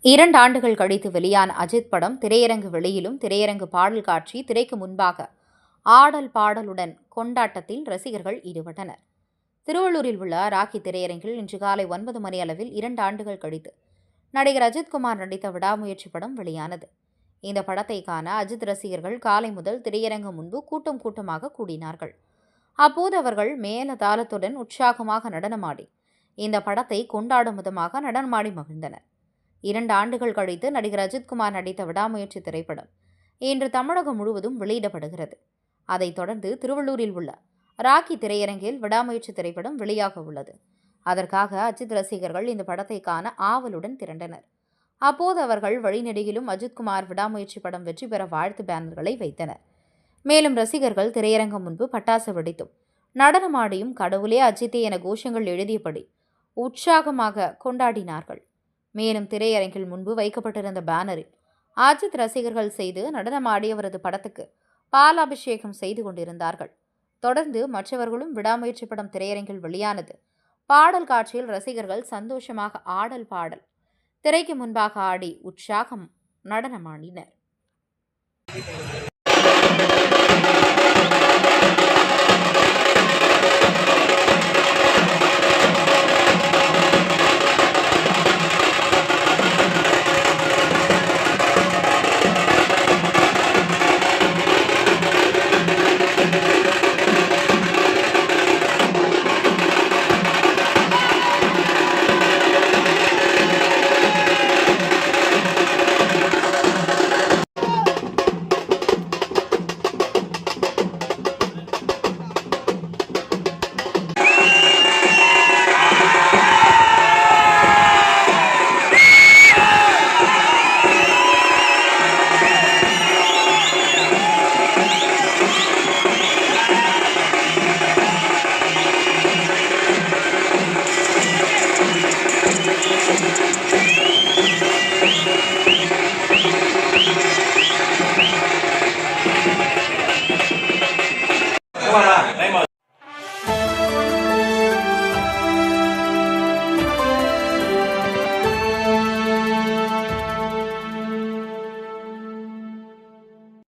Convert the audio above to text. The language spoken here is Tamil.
2 ஆண்டுகள் கழித்து வெளியான அஜித் படம் திரையரங்கு வெளியிலும் திரையரங்கு பாடல் காட்சி திரைக்கு முன்பாக ஆடல் பாடலுடன் கொண்டாட்டத்தில் ரசிகர்கள் ஈடுபட்டனர். திருவள்ளூரில் உள்ள ராக்கி திரையரங்கில் இன்று காலை 9 மணி அளவில் 2 ஆண்டுகள் கழித்து நடிகர் அஜித்குமார் நடித்த விடாமுயற்சி படம் வெளியானது. இந்த படத்தை காண அஜித் ரசிகர்கள் காலை முதல் திரையரங்கு முன்பு கூட்டம் கூட்டமாக கூடினார்கள். அப்போது அவர்கள் மேல தாளத்துடன் உற்சாகமாக நடனமாடி இந்த படத்தை கொண்டாடும் விதமாக நடனமாடி மகிழ்ந்தனர். 2 ஆண்டுகள் கழித்து நடிகர் அஜித்குமார் நடித்த விடாமுயற்சி திரைப்படம் இன்று தமிழகம் முழுவதும் வெளியிடப்படுகிறது. அதைத் தொடர்ந்து திருவள்ளூரில் உள்ள ராக்கி திரையரங்கில் விடாமுயற்சி திரைப்படம் வெளியாக உள்ளது. அதற்காக அஜித் ரசிகர்கள் இந்த படத்தை காண ஆவலுடன் திரண்டனர். அப்போது அவர்கள் வழிநெடுகிலும் அஜித்குமார் விடாமுயற்சி படம் வெற்றி பெற வாழ்த்து பேனர்களை வைத்தனர். மேலும் ரசிகர்கள் திரையரங்கம் முன்பு பட்டாசு வெடித்தும் நடனமாடியும் கடவுளே அஜித்தே என கோஷங்கள் எழுதியபடி உற்சாகமாக கொண்டாடினார்கள். மேலும் திரையரங்கில் முன்பு வைக்கப்பட்டிருந்த பேனரில் அஜித் ரசிகர்கள் செய்து நடனமாடிய அவரது படத்துக்கு பாலாபிஷேகம் செய்து கொண்டிருந்தார்கள். தொடர்ந்து மற்றவர்களும் விடாமுயற்சி படம் திரையரங்கில் வெளியானது. பாடல் காட்சியில் ரசிகர்கள் சந்தோஷமாக ஆடல் பாடல் திரைக்கு முன்பாக ஆடி உற்சாகம் நடனமாடினர். Come on,